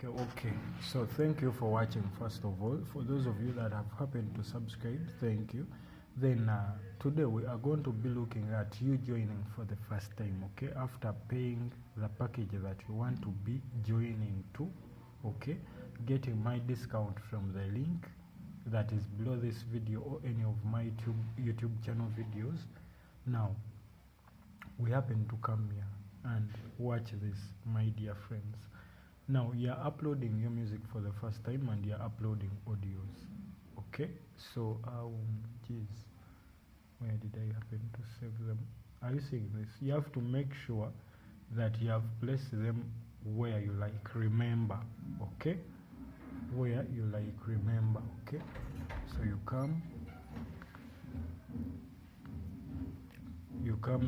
Okay, so thank you for watching. First of all, for those of you that have happened to subscribe, thank you. Then today we are going to be looking at you joining for the first time, okay, after paying the package that you want to be joining to, okay, getting my discount from the link that is below this video or any of my YouTube channel videos. Now we happen to come here and watch this, my dear friends. Now you're uploading your music for the first time and you're uploading audios, okay? So geez, where did I happen to save them? Are you seeing this? You have to make sure that you have placed them where you like remember, okay? Where you like remember, okay? So you come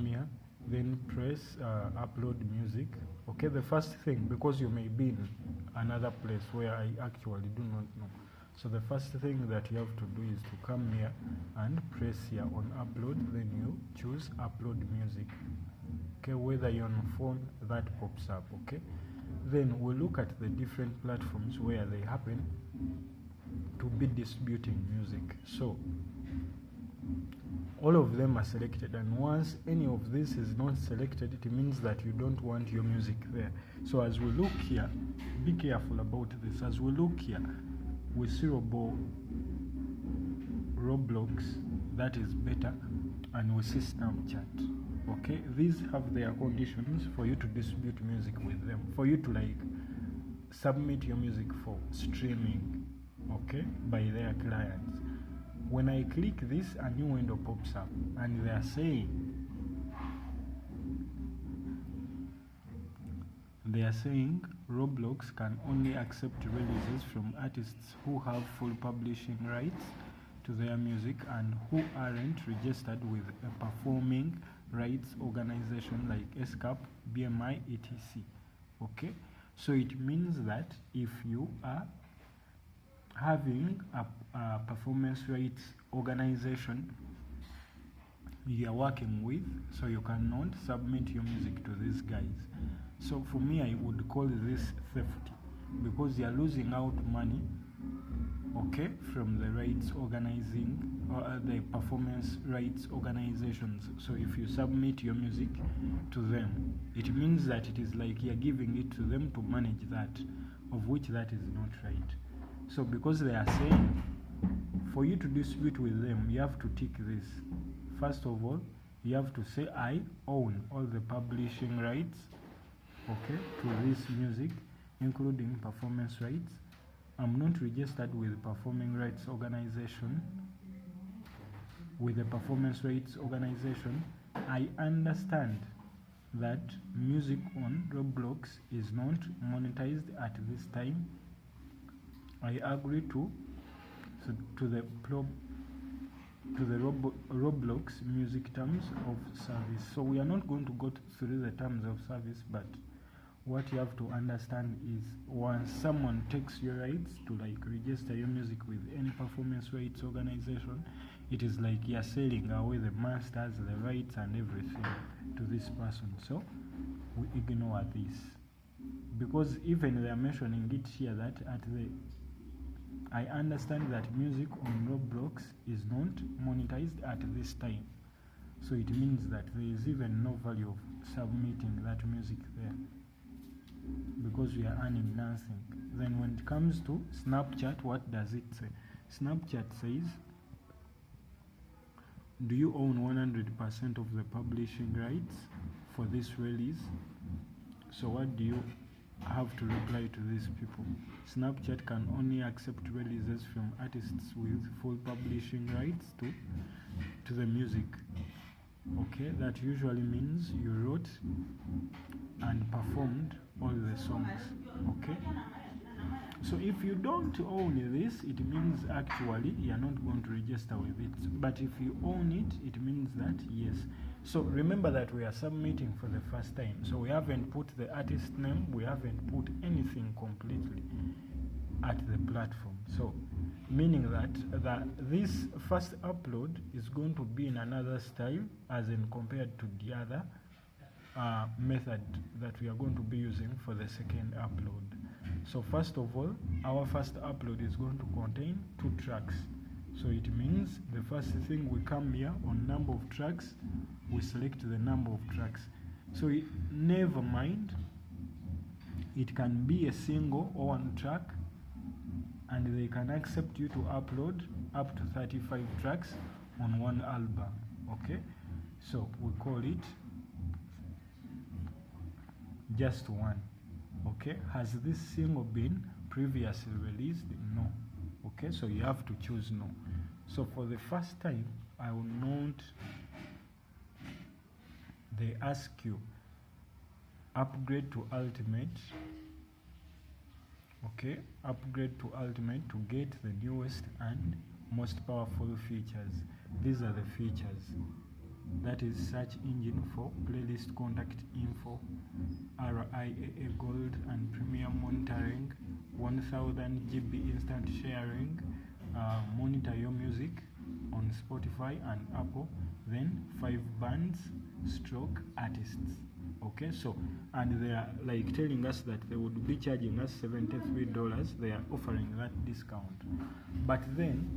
here, then press upload music, okay? The first thing, because you may be in another place where I actually do not know, so the first thing that you have to do is to come here and press here on upload, then you choose upload music, okay? Whether you're on phone, that pops up, okay? Then we'll look at the different platforms where they happen to be distributing music. So all of them are selected, and once any of this is not selected, it means that you don't want your music there. So as we look here, be careful about this. As we look here, we see Roblox, that is better, and we see Snapchat, okay? These have their conditions for you to distribute music with them, for you to like submit your music for streaming, okay, by their clients. When I click this, a new window pops up and they are saying Roblox can only accept releases from artists who have full publishing rights to their music and who aren't registered with a performing rights organization like SCAP, BMI, etc. Okay, so it means that if you are having a performance rights organization you are working with, so you cannot submit your music to these guys. So for me, I would call this theft, because you are losing out money, okay, from the rights organizing or the performance rights organizations. So if you submit your music to them, it means that it is like you're giving it to them to manage that, of which that is not right. So because they are saying for you to distribute with them, you have to tick this. First of all, you have to say I own all the publishing rights, okay, to this music, including performance rights. I'm not registered with performing rights organization. With the performance rights organization, I understand that music on Roblox is not monetized at this time. I agree to the Roblox music terms of service. So we are not going to go through the terms of service, but what you have to understand is once someone takes your rights to like register your music with any performance rights organization, it is like you're selling away the masters, the rights and everything to this person. So we ignore this, because even they are mentioning it here that I understand that music on Roblox is not monetized at this time. So it means that there is even no value of submitting that music there, because we are earning nothing. Then when it comes to Snapchat, what does it say? Snapchat says, do you own 100% of the publishing rights for this release? So what do you have to reply to these people? Snapchat can only accept releases from artists with full publishing rights to the music. Okay, that usually means you wrote and performed all the songs. Okay, so if you don't own this, it means actually you're not going to register with it. But if you own it, it means that yes. So remember that we are submitting for the first time, so we haven't put the artist name, we haven't put anything completely at the platform. So meaning that this first upload is going to be in another style as in compared to the other method that we are going to be using for the second upload. So first of all, our first upload is going to contain 2 tracks. So it means the first thing, we come here on number of tracks, we select the number of tracks. So never mind, it can be a single or 1 track, and they can accept you to upload up to 35 tracks on 1 album. Okay, so we call it just 1. Okay, has this single been previously released? No. Okay, so you have to choose no. So for the first time, I will note they ask you upgrade to ultimate. Okay, upgrade to ultimate to get the newest and most powerful features. These are the features. That is search engine for playlist contact info, RIAA gold and premium monitoring, 1000 GB instant sharing, monitor your music on Spotify and Apple, then 5 bands stroke artists. Okay, so and they are like telling us that they would be charging us $73. They are offering that discount, but then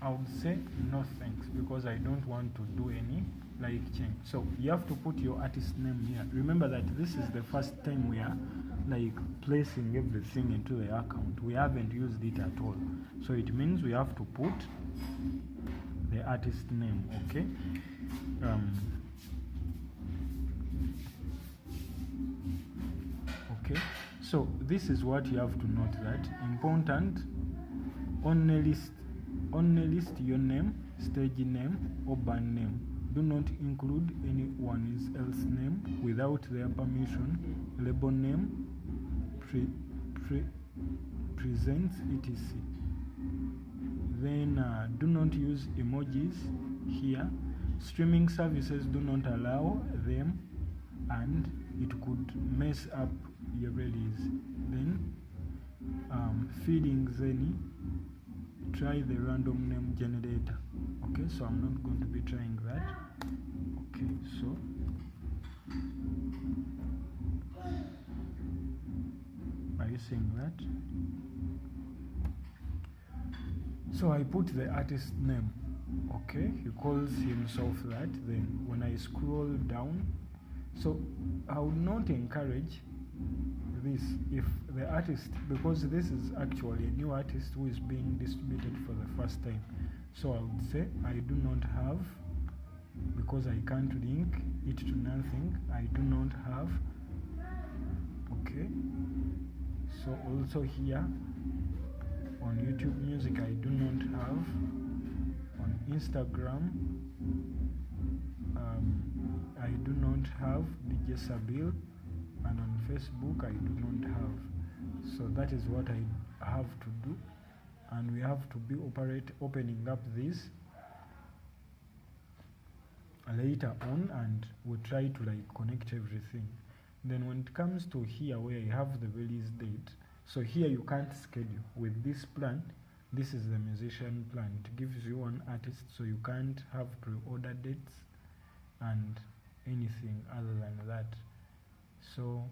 I would say no thanks, because I don't want to do any like change. So you have to put your artist name here. Remember that this is the first time we are like placing everything into the account. We haven't used it at all, so it means we have to put the artist name. Okay, okay, so this is what you have to note, that important, only list your name, stage name or band name. Do not include anyone else's name without their permission. Label name, presents, etc. Then do not use emojis here. Streaming services do not allow them, and it could mess up your release. Then feedings any, try the random name generator. Okay, so I'm not going to be trying that. Okay, so are you seeing that? So I put the artist name. Okay, he calls himself that. Then when I scroll down, so I would not encourage this if the artist, because this is actually a new artist who is being distributed for the first time. So I would say I do not have, because I can't link it to nothing, I do not have. Okay, so also here on YouTube Music I do not have. On Instagram I do not have DJ Sabil, and on Facebook I do not have. So that is what I have to do, and we have to be opening up this later on, and we'll try to like connect everything. Then when it comes to here where I have the release date, so here you can't schedule. With this plan, this is the musician plan, it gives you one artist, so you can't have pre-order dates and anything other than that. So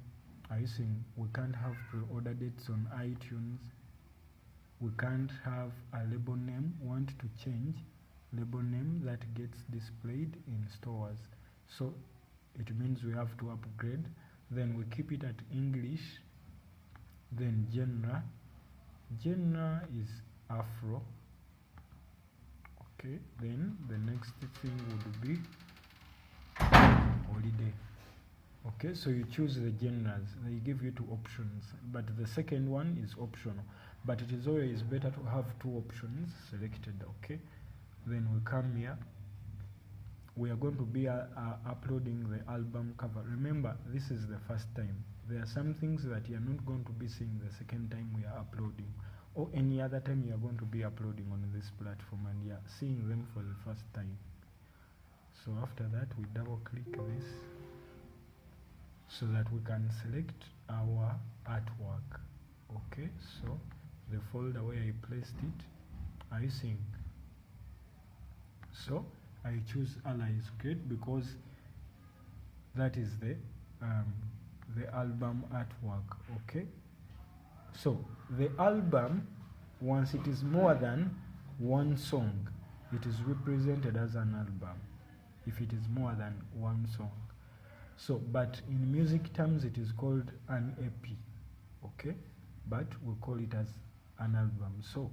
I think we can't have pre-order dates on iTunes. We can't have a label name. Want to change label name that gets displayed in stores. So it means we have to upgrade. Then we keep it at English. Then genre. Genre is Afro. Okay. Then the next thing would be holiday. Okay, so you choose the genres. They give you 2 options, but the second one is optional. But it is always better to have 2 options selected. Okay, then we come here. We are going to be uploading the album cover. Remember, this is the first time. There are some things that you are not going to be seeing the second time we are uploading, or any other time you are going to be uploading on this platform, and you are seeing them for the first time. So after that, we double click this, so that we can select our artwork. Okay, so the folder where I placed it, I think. So I choose Allah is Great because that is the album artwork. Okay, So the album, once it is more than one song, it is represented as an album if it is more than one song. So, but in music terms, it is called an EP, okay? But we call it as an album. So,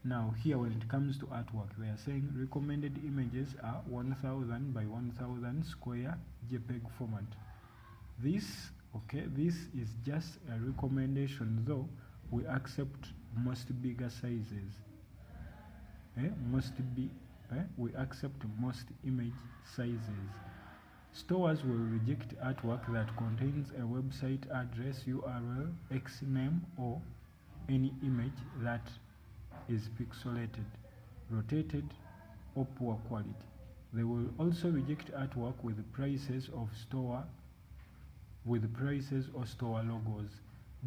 now here when it comes to artwork, they are saying recommended images are 1000 by 1000 square JPEG format. This, okay, this is just a recommendation, though we accept most bigger sizes. We accept most image sizes. Stores will reject artwork that contains a website address, URL, Xname, or any image that is pixelated, rotated, or poor quality. They will also reject artwork with prices or store logos.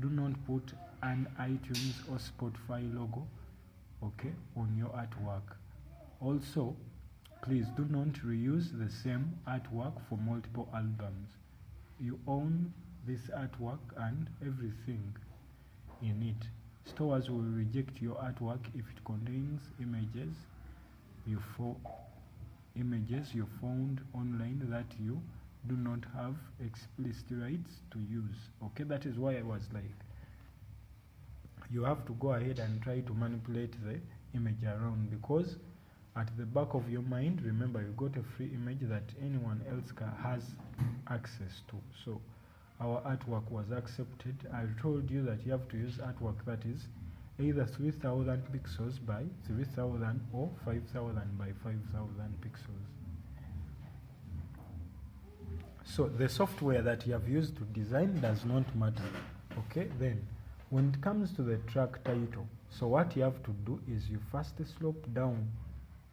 Do not put an iTunes or Spotify logo, okay, on your artwork. Also, please do not reuse the same artwork for multiple albums. You own this artwork and everything in it. Stores will reject your artwork if it contains images you found online that you do not have explicit rights to use. Okay, that is why I was like, you have to go ahead and try to manipulate the image around, because at the back of your mind, remember, you got a free image that anyone else has access to. So our artwork was accepted. I told you that you have to use artwork that is either 3000 pixels by 3000 or 5000 by 5000 pixels. So the software that you have used to design does not matter. Okay, then when it comes to the track title, so what you have to do is you first slope down,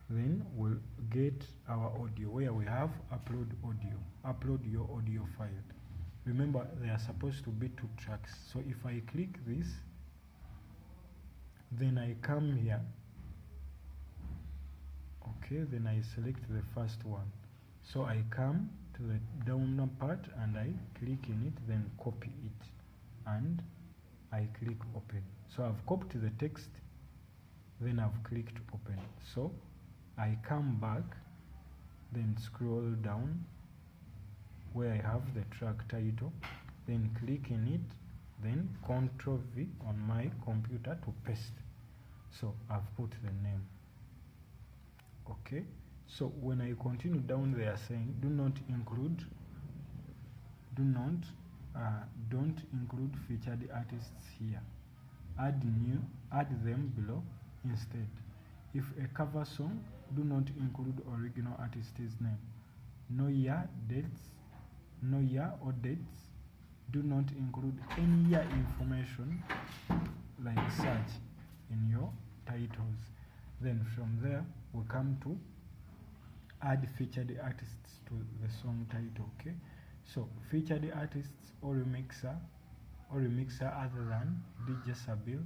then we'll get our audio where we have upload audio. Upload your audio file. Remember, there are supposed to be 2 tracks. So if I click this, then I come here, okay, then I select the first one. So I come to the down part and I click in it, then copy it, and I click open. So I've copied the text, then I've clicked open. So I come back, then scroll down where I have the track title, then click in it, then Ctrl V on my computer to paste. So I've put the name. Okay, so when I continue down, they are saying don't include featured artists here. Add them below instead. If a cover song, do not include original artist's name. No year or dates. Do not include any year information like such in your titles. Then from there we come to add featured artists to the song title. Okay, so featured artists or remixer other than DJ Sabil.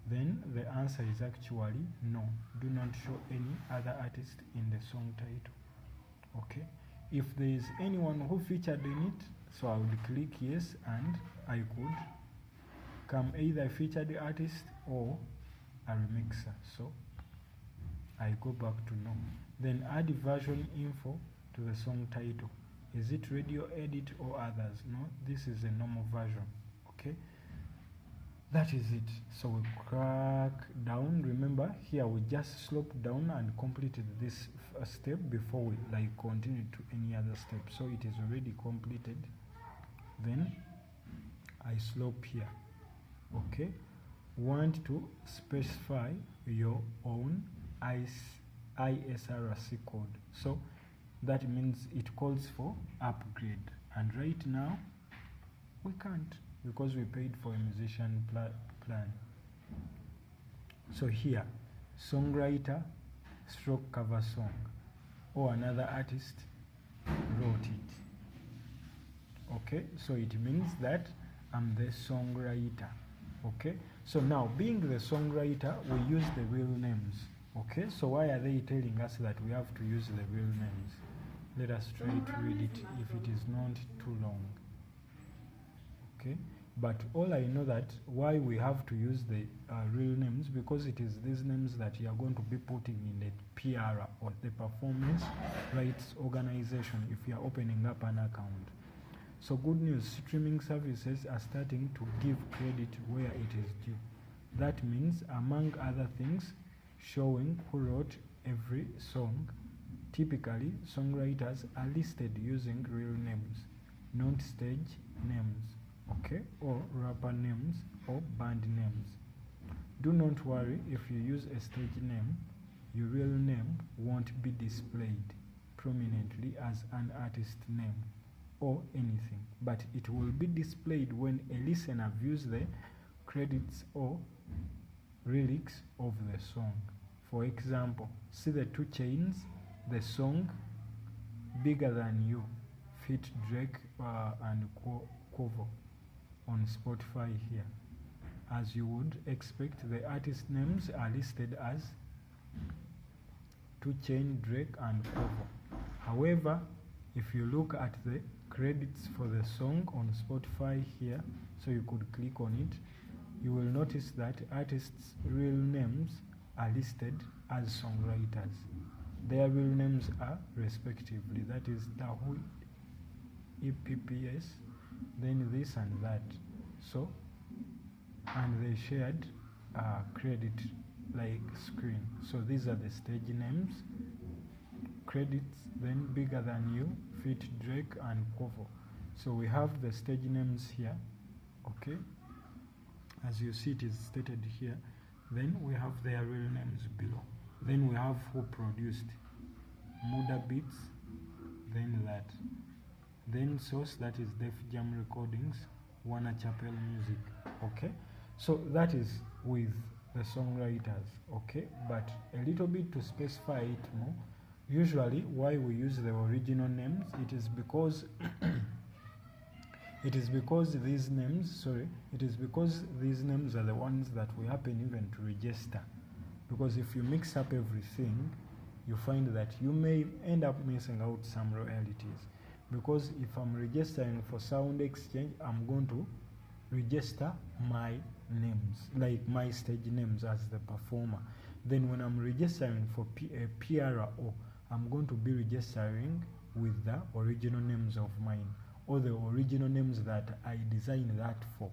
Then the answer is actually no. Do not show any other artist in the song title. Okay, if there is anyone who featured in it, so I would click yes, and I could come either featured artist or a remixer. So I go back to no. Then add version info to the song title. Is it radio edit or others? No, this is a normal version. Okay, that is it. So we crack down. Remember, here we just slope down and completed this step before we continue to any other step. So it is already completed. Then I slope here. Okay, want to specify your own ISRC code. So that means it calls for upgrade, and right now we can't because we paid for a musician plan. So here, songwriter stroke cover song, or another artist wrote it. Okay, so it means that I'm the songwriter. Okay, so now being the songwriter, we use the real names. Okay, so why are they telling us that we have to use the real names? Let us try to read it if it is not too long. Okay, but all I know that why we have to use the real names, because it is these names that you are going to be putting in the PR or the performance rights organization if you are opening up an account. So good news, streaming services are starting to give credit where it is due. That means, among other things, showing who wrote every song. Typically, songwriters are listed using real names, not stage names, okay, or rapper names or band names. Do not worry if you use a stage name, your real name won't be displayed prominently as an artist name or anything, but it will be displayed when a listener views the credits or lyrics of the song. For example, see the 2 Chainz, the song Bigger Than You, feat Drake and Quavo on Spotify here. As you would expect, the artist names are listed as 2 Chainz, Drake and Quavo. However, if you look at the credits for the song on Spotify here, so you could click on it, you will notice that artists' real names are listed as songwriters. Their real names are respectively, that is Dahu, EPPS, then this and that. So, and they shared credit like screen. So these are the stage names, credits, then Bigger Than You, feat Drake and Quavo. So we have the stage names here, okay, as you see it is stated here. Then we have their real names below. Then we have who produced, Muda Beats, then that. Then source, that is Def Jam Recordings, Warner Chappell Music, okay. So that is with the songwriters, okay. But a little bit to specify it more, usually why we use the original names, it is because these names are the ones that we happen even to register. Because if you mix up everything, you find that you may end up missing out some royalties. Because if I'm registering for Sound Exchange, I'm going to register my names, like my stage names as the performer. Then when I'm registering for PRO, I'm going to be registering with the original names of mine, or the original names that I designed that for,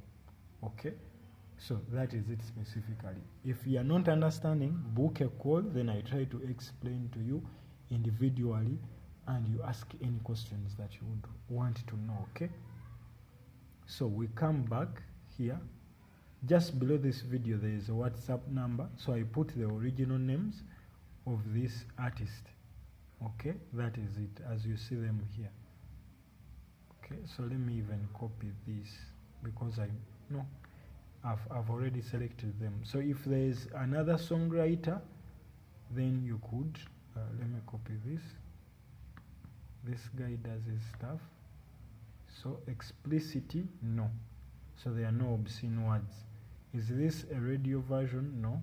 okay. So that is it specifically. If you are not understanding, book a call, then I try to explain to you individually, and you ask any questions that you would want to know, okay. So we come back here. Just below this video there is a WhatsApp number, so I put the original names of this artist, okay. That is it, as you see them here, okay. So let me even copy this, because I've already selected them. So if there is another songwriter, then you could let me copy this. This guy does his stuff. So explicitity, no. So there are no obscene words. Is this a radio version? No.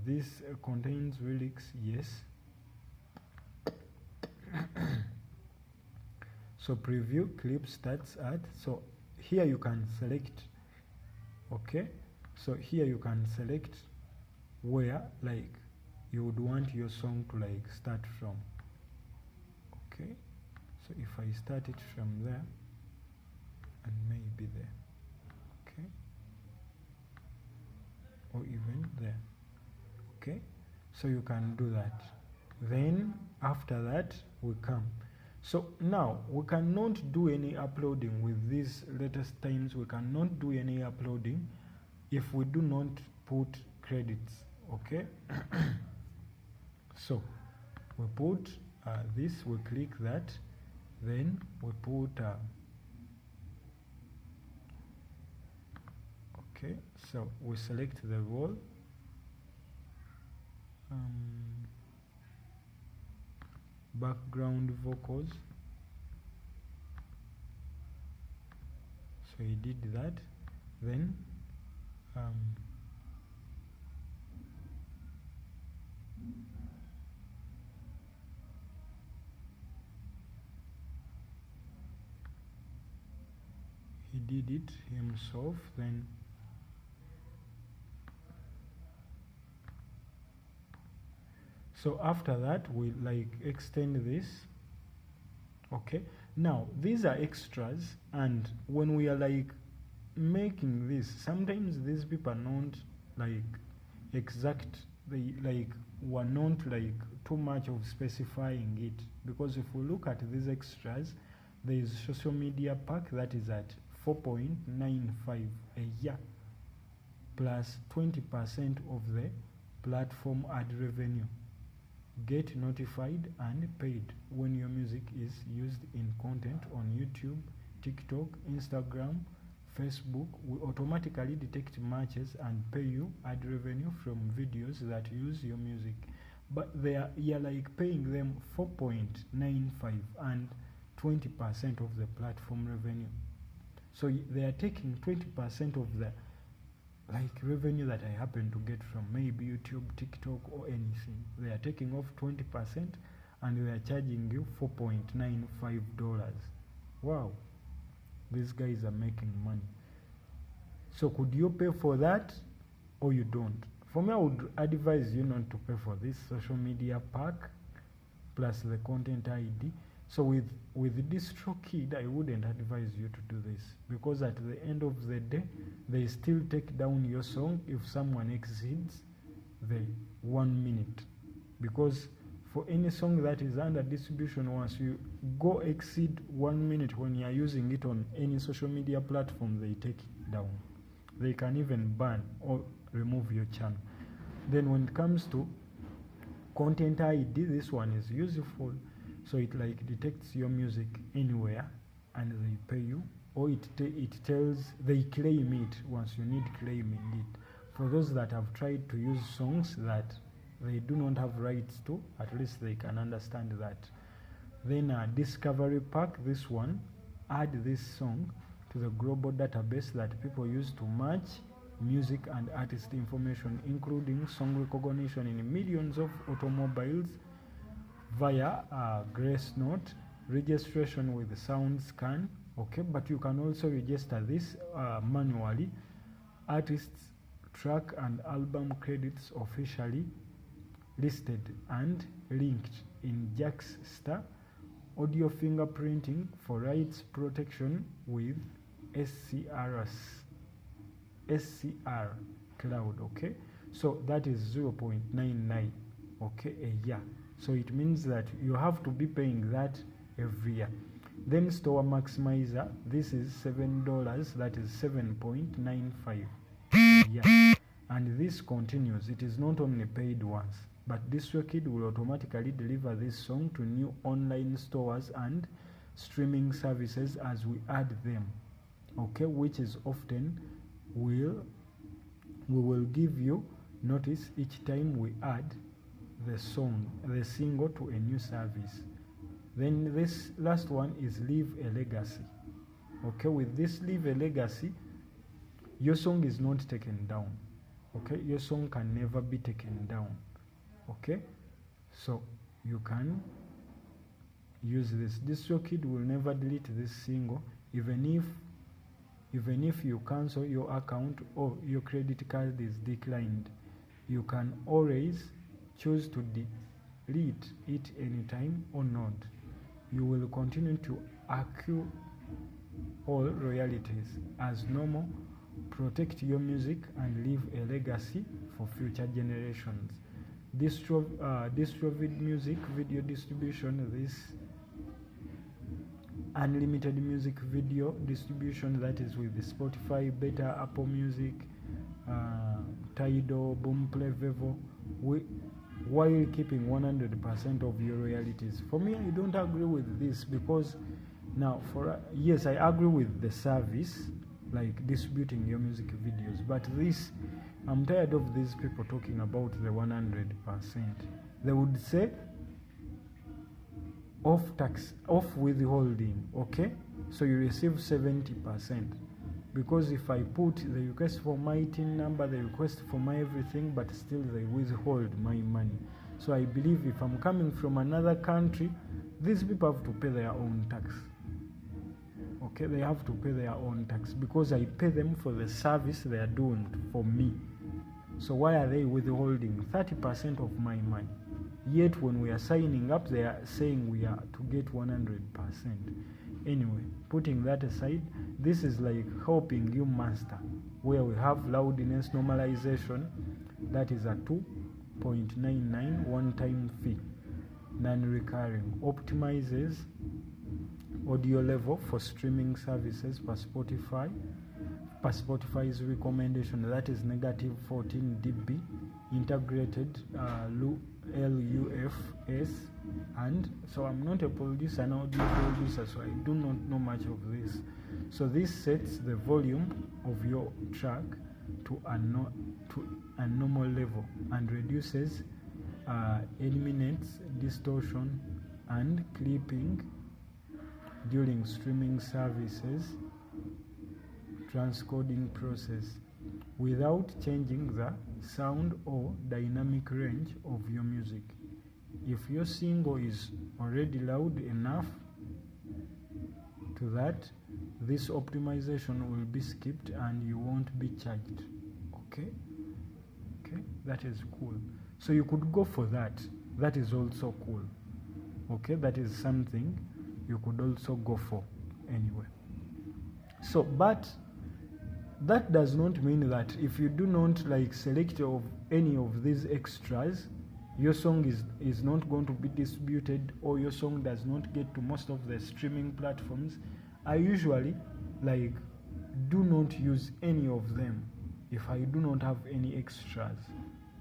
This contains lyrics? Yes. So preview clip starts at, so here you can select, okay. So here you can select where like you would want your song to like start from, okay. So if I start it from there and maybe there, okay, or even there, okay. So you can do that. Then after that we come. So now we cannot do any uploading with these latest times. We cannot do any uploading if we do not put credits, okay. So we put this, we click that, then we put okay. So we select the role, background vocals. So he did that. Then he did it himself. Then so after that we like extend this. Okay, now these are extras, and when we are like making this, sometimes these people are not like exact, they like were not like too much of specifying it, because if we look at these extras, there is social media pack that is at 4.95 a year plus 20% of the platform ad revenue. Get notified and paid when your music is used in content on YouTube, TikTok, Instagram, Facebook. We automatically detect matches and pay you ad revenue from videos that use your music. But you're like paying them 4.95 and 20% of the platform revenue. So they are taking 20% of the like revenue that I happen to get from maybe YouTube, TikTok or anything. They are taking off 20% and they are charging you $4.95. Wow, these guys are making money. So could you pay for that or you don't? For me, I would advise you not to pay for this social media pack plus the content ID. So with Distrokid, I wouldn't advise you to do this, because at the end of the day, they still take down your song if someone exceeds the 1 minute. Because for any song that is under distribution, once you go exceed 1 minute when you are using it on any social media platform, they take it down. They can even ban or remove your channel. Then when it comes to content ID, this one is useful. So it like detects your music anywhere and they pay you, or it tells, they claim it once you need claiming it. For those that have tried to use songs that they do not have rights to, at least they can understand that. Then discovery pack, this one, add this song to the global database that people use to match music and artist information, including song recognition in millions of automobiles via Grace Note, registration with SoundScan. Okay, but you can also register this manually. Artists, track and album credits officially listed and linked in Jackster. Audio fingerprinting for rights protection with SCR cloud. Okay, so that is 0.99 okay a year. So it means that you have to be paying that every year. Then store maximizer, this is $7, that is 7.95 a year. And this continues. It is not only paid once, but Distrokid will automatically deliver this song to new online stores and streaming services as we add them. Okay, which is often we will give you notice each time we add the single to a new service. Then this last one is leave a legacy. Okay, with this leave a legacy, your song is not taken down. Okay, your song can never be taken down. Okay, so you can use this. Distrokid will never delete this single, even if you cancel your account or your credit card is declined. You can always choose to delete it anytime or not. You will continue to accrue all royalties as normal. Protect your music and leave a legacy for future generations. Distrokid music video distribution, this unlimited music video distribution, that is with the Spotify, Beta, Apple Music, Tidal, Boomplay, Vevo, while keeping 100% of your royalties. For me, I don't agree with this, because now yes, I agree with the service, like distributing your music videos, but this, I'm tired of these people talking about the 100%. They would say off tax, off withholding. Okay, so you receive 70%, because if I put the request for my TIN number, the request for my everything, but still they withhold my money. So I believe if I'm coming from another country, these people have to pay their own tax. Okay, they have to pay their own tax because I pay them for the service they are doing for me. So why are they withholding 30% of my money? Yet when we are signing up, they are saying we are to get 100%. Anyway, putting that aside, this is like helping you master, where we have loudness normalization, that is a 2.99 one-time fee, non-recurring, optimizes audio level for streaming services per Spotify's recommendation, that is negative 14 dB, integrated LUFS. And so I'm not a producer, an audio producer, so I do not know much of this. So this sets the volume of your track to a normal level and reduces, eliminates distortion and clipping during streaming services transcoding process without changing the sound or dynamic range of your music. If your single is already loud enough to that, this optimization will be skipped and you won't be charged. Okay, that is cool. So you could go for that. That is also cool. Okay, that is something you could also go for anyway. So, but that does not mean that if you do not like select of any of these extras, your song is not going to be distributed, or your song does not get to most of the streaming platforms. I usually like do not use any of them if I do not have any extras,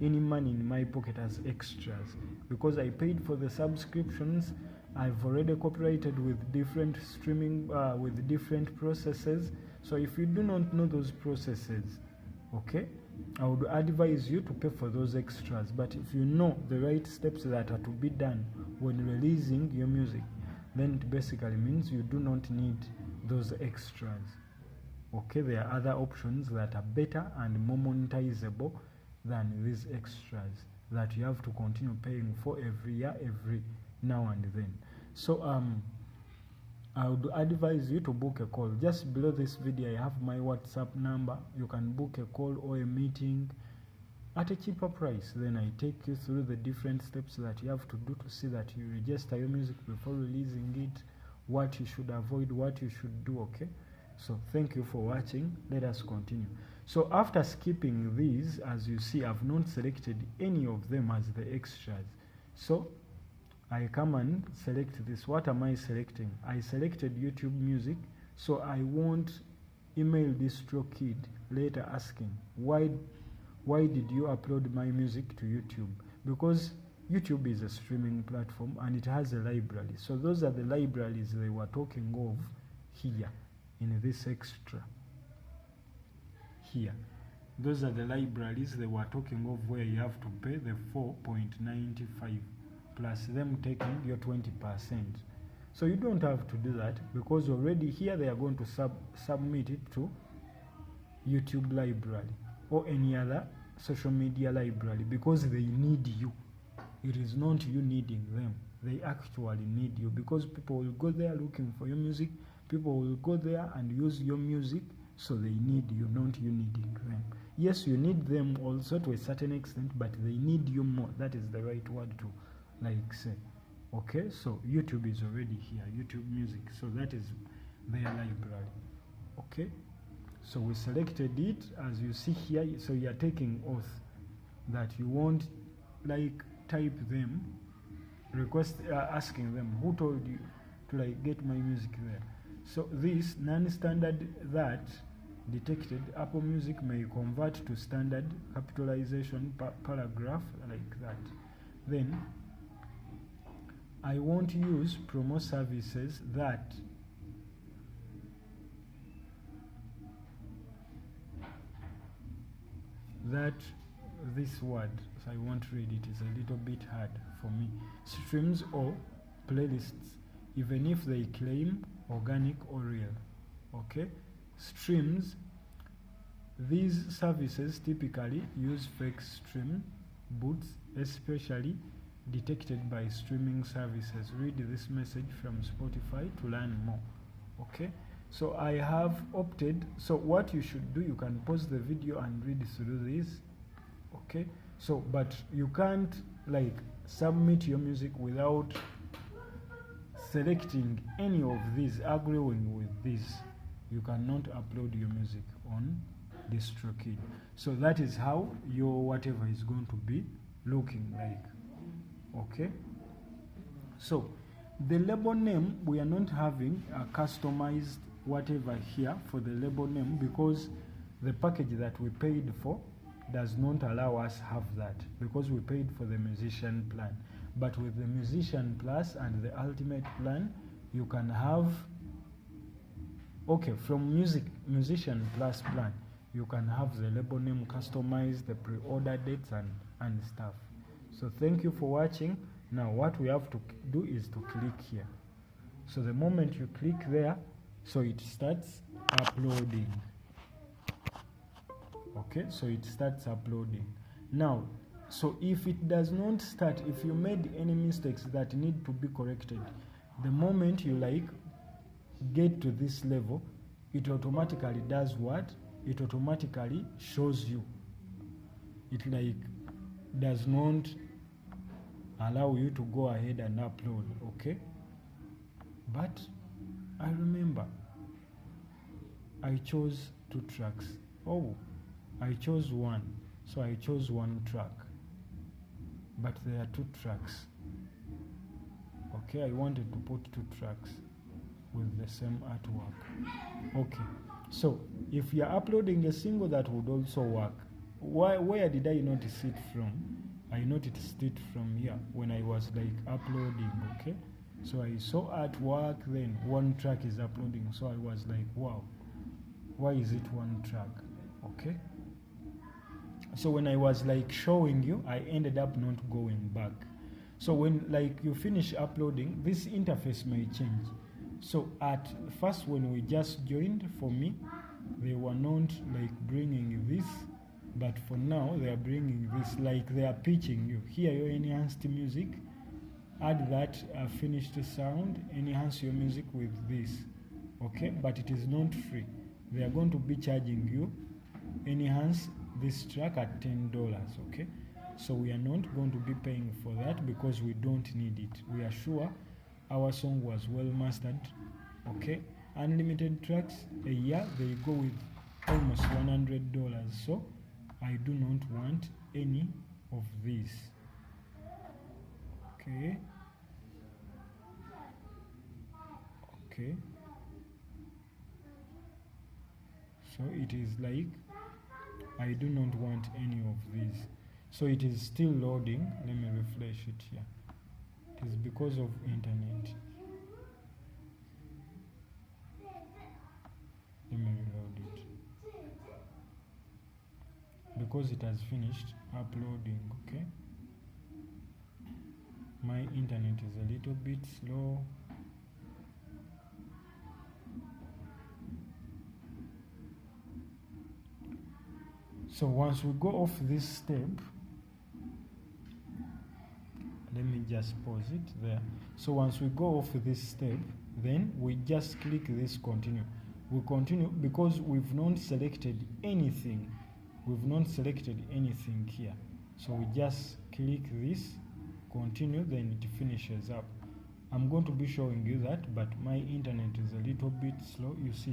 any money in my pocket as extras, because I paid for the subscriptions. I've already cooperated with different streaming with different processes. So if you do not know those processes, okay, I would advise you to pay for those extras. But if you know the right steps that are to be done when releasing your music, then it basically means you do not need those extras. Okay, there are other options that are better and more monetizable than these extras that you have to continue paying for every year, every now and then. So I would advise you to book a call. Just below this video I have my WhatsApp number. You can book a call or a meeting at a cheaper price. Then I take you through the different steps that you have to do to see that you register your music before releasing it, what you should avoid, what you should do. Okay, so thank you for watching. Let us continue. So after skipping these, as you see, I've not selected any of them as the extras. So I come and select this. What am I selecting? I selected YouTube Music, so I won't email Distrokid later asking why did you upload my music to YouTube, because YouTube is a streaming platform and it has a library. So those are the libraries they were talking of here in this extra. Here, those are the libraries they were talking of, where you have to pay the 4.95 plus them taking your 20%. So you don't have to do that, because already here they are going to submit it to YouTube library or any other social media library, because they need you. It is not you needing them. They actually need you, because people will go there looking for your music. People will go there and use your music, so they need you, not you needing them. Yes, you need them also to a certain extent, but they need you more. That is the right word to like say. Okay, so YouTube is already here, YouTube Music, so that is their library. Okay, so we selected it, as you see here. So you are taking oath that you won't like type them, request asking them who told you to like get my music there. So this non-standard that detected, Apple Music may convert to standard capitalization paragraph like that. Then I won't use promo services that this word, so I won't read it, it's a little bit hard for me. Streams or playlists, even if they claim organic or real. Okay, streams, these services typically use fake stream boots, especially detected by streaming services. Read this message from Spotify to learn more. Okay, So I have opted, so what you should do, you can pause the video and read through this, okay? So, but you can't like submit your music without selecting any of these, agreeing with this. You cannot upload your music on Distrokid. So that is how your whatever is going to be looking like, okay? So the label name, we are not having a customized whatever here for the label name because the package that we paid for does not allow us have that because we paid for the musician plan. But with the musician plus and the ultimate plan, you can have, okay, from musician plus plan, you can have the label name customized, the pre-order dates and stuff. So thank you for watching. Now what we have to do is to click here. So the moment you click there, so it starts uploading. Okay, so it starts uploading. Now, so if it does not start, if you made any mistakes that need to be corrected, the moment you like get to this level, it automatically does what? It automatically shows you. It like does not allow you to go ahead and upload, okay? But I remember I chose 2 tracks. Oh, I chose 1. So I chose 1 track. But there are 2 tracks. Okay, I wanted to put 2 tracks with the same artwork. Okay, so if you're uploading a single, that would also work. Where did I notice it from? I noticed it from here when I was like uploading, okay? So I saw artwork, then 1 track is uploading. So I was like, wow, why is it 1 track? Okay? So when I was like showing you, I ended up not going back. So when like you finish uploading, this interface may change. So at first when we just joined, for me, they were not like bringing this, but for now they are bringing this, like they are pitching you. Here your enhanced music, add that finished sound, enhance your music with this, okay? But it is not free. They are going to be charging you, enhance this track at $10, okay? So we are not going to be paying for that because we don't need it. We are sure our song was well mastered, okay? Unlimited tracks, a year, they go with almost $100. So I do not want any of these, okay? Okay. So it is like, I do not want any of these. So it is still loading. Let me refresh it here. It is because of internet. Let me reload it. Because it has finished uploading, okay? My internet is a little bit slow. So once we go off this step, let me just pause it there. So once we go off this step, then we just click this continue. We continue because we've not selected anything. We've not selected anything here. So we just click this, continue, then it finishes up. I'm going to be showing you that, but my internet is a little bit slow. You see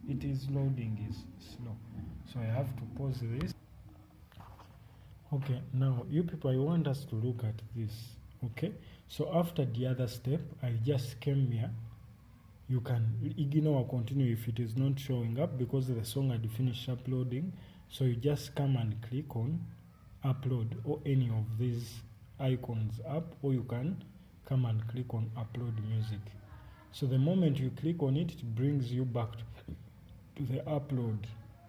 it is loading is slow. So I have to pause this. Okay, now you people, I want us to look at this. Okay, so after the other step, I just came here. You can ignore or continue if it is not showing up because the song had finished uploading. So you just come and click on upload or any of these icons up, or you can come and click on upload music. So the moment you click on it, it brings you back to the upload,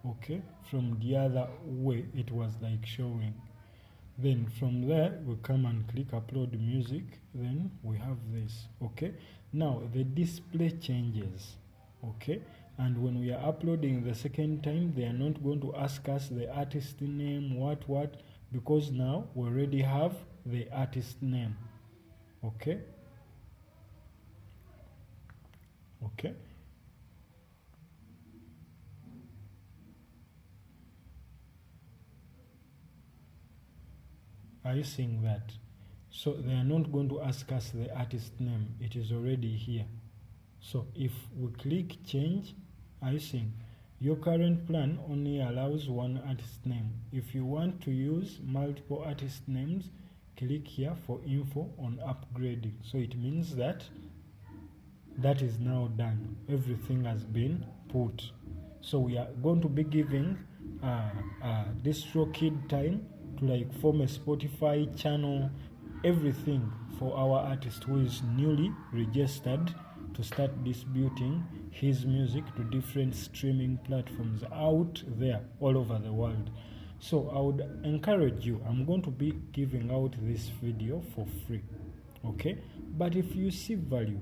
okay, from the other way it was like showing. Then from there we come and click upload music, then we have this, okay? Now the display changes, okay? And when we are uploading the second time, they are not going to ask us the artist name, what, because now we already have the artist name, okay? Okay. Are you seeing that? So they are not going to ask us the artist name, it is already here. So if we click change, are you seeing? Your current plan only allows one artist name. If you want to use multiple artist names, click here for info on upgrading. So it means that that is now done. Everything has been put. So we are going to be giving Distrokid time to like form a Spotify channel, everything for our artist who is newly registered to start distributing his music to different streaming platforms out there all over the world. So I would encourage you, I'm going to be giving out this video for free, okay? But if you see value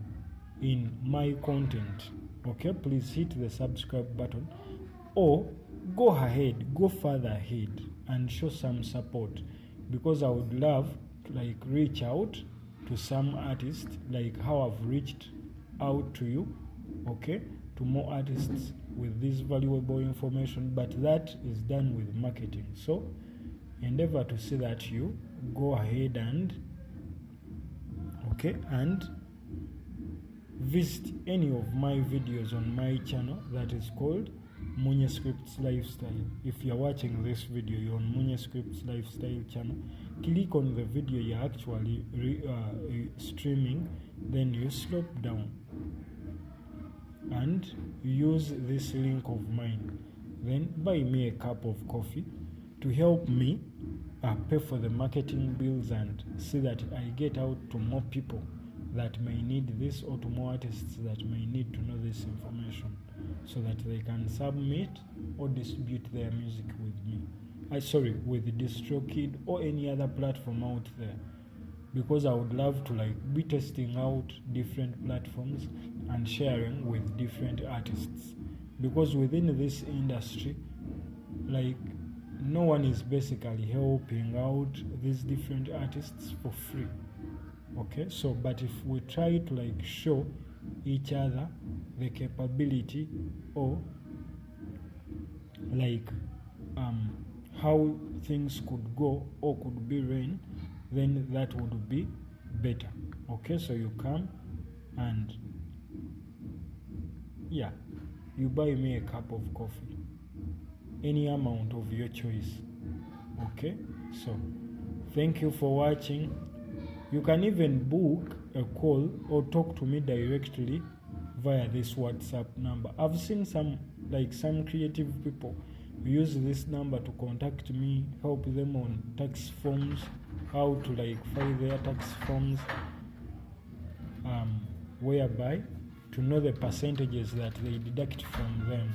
in my content, okay, please hit the subscribe button, or go ahead, go further ahead and show some support, because I would love to like reach out to some artists like how I've reached out to you, okay, to more artists with this valuable information. But that is done with marketing. So endeavor to see that you go ahead and visit any of my videos on my channel that is called MUCIAN Lifestyle. If you're watching this video, you're on MUCIAN Lifestyle channel, click on the video you're actually streaming, then you slope down and use this link of mine, then buy me a cup of coffee to help me pay for the marketing bills and see that I get out to more people that may need this, or to more artists that may need to know this information, so that they can submit or distribute their music with me. With Distrokid or any other platform out there, because I would love to like be testing out different platforms and sharing with different artists, because within this industry, like, no one is basically helping out these different artists for free, okay? So but if we try to like show each other the capability, or like how things could go or could be ran, then that would be better, okay? So you come and you buy me a cup of coffee, any amount of your choice, okay? So thank you for watching. You can even book a call or talk to me directly via this WhatsApp number. I've seen some creative people use this number to contact me, help them on tax forms, how to like file their tax forms, whereby to know the percentages that they deduct from them.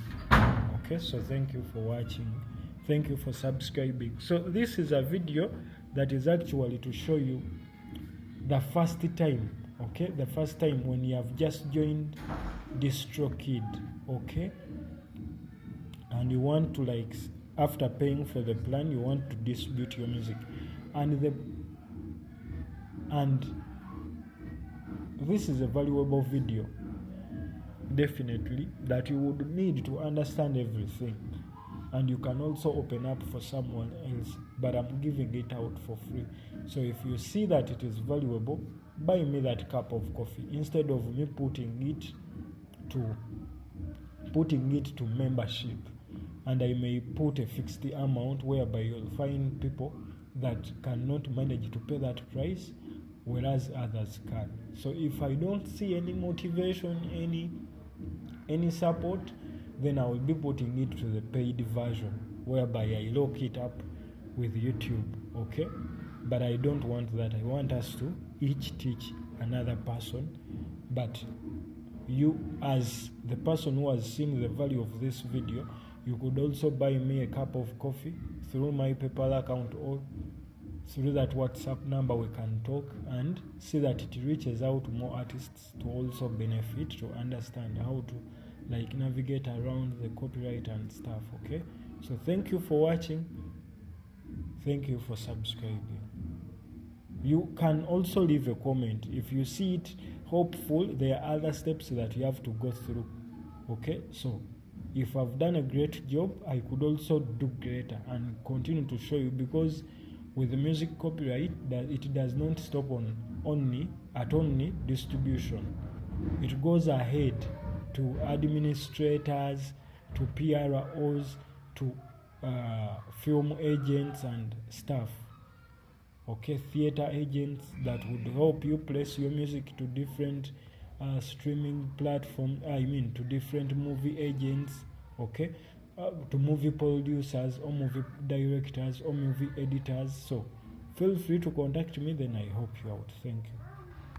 Okay, so thank you for watching, thank you for subscribing. So this is a video that is actually to show you the first time, okay, the first time when you have just joined Distrokid, okay, and you want to like, after paying for the plan, you want to distribute your music, and this is a valuable video, definitely, that you would need to understand everything, and you can also open up for someone else, but I'm giving it out for free. So if you see that it is valuable, buy me that cup of coffee instead of me putting it to membership, and I may put a fixed amount whereby you'll find people that cannot manage to pay that price, whereas others can. So if I don't see any motivation, any support, then I will be putting it to the paid version, whereby I lock it up with YouTube, okay? But I don't want that. I want us to each teach another person, but you, as the person who has seen the value of this video, you could also buy me a cup of coffee through my PayPal account, or through that WhatsApp number. We can talk and see that it reaches out to more artists to also benefit, to understand how to like navigate around the copyright and stuff, okay? So thank you for watching, thank you for subscribing. You can also leave a comment if you see it hopeful. There are other steps that you have to go through, okay? So if I've done a great job, I could also do greater and continue to show you, because with the music copyright, that it does not stop on only distribution. It goes ahead to administrators, to PROs, to film agents and stuff. Okay, theater agents that would help you place your music to different streaming platforms, to different movie agents, okay, to movie producers or movie directors or movie editors. So feel free to contact me, then I help you out. Thank you.